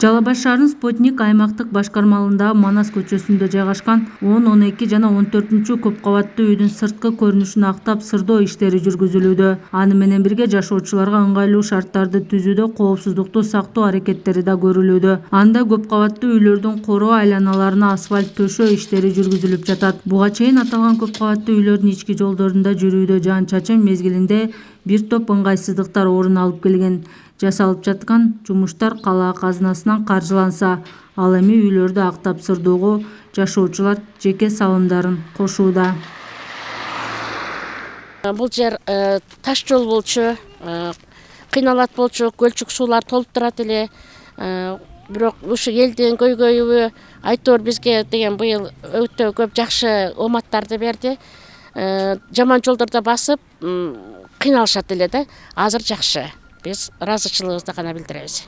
Жалал Абад шаарынын Спутник аймактык башкармалыгындагы Манас көчөсүндө жайгашкан 10, 12 жана 14 көп кабаттуу үйдүн сырткы көрүнүшүн актап сырдоо иштери жүргүзүлүүдө. Аны менен бирге жашоочуларга ыңгайлуу шарттарды түзүүдө коопсуздукту сактоо аракеттери да көрүлүүдө. Анда көп кабаттуу үйлөрдүн короо айланаларына асфальт төшөө иштери жүргүзүлүп жатат. Буга чейин аталган көп кабаттуу үйлөрдүн ички жолдорунда жүрүүдө жаан-чачын мезгилинде бир топ ыңгайсыздыктар орун алып келген. Жасалып жаткан жумуштар кала казынасынан каржыланса, ал эми үйлөрдү актап сырдоого жашоочулар жеке салымдарын кошууда. Бул жер таш жол болчу, кыйналат болчу, көлчүк суулар толуп турат эле. Бирок ушу элдин көйгөйү айтор бизге деген быйыл өтө көп жакшы ооматтарды берди. Жаман жолдордо басып кыйналышат эле да. Азыр жакшы. Биз ыраазычылыгыбызды гана билдиребиз.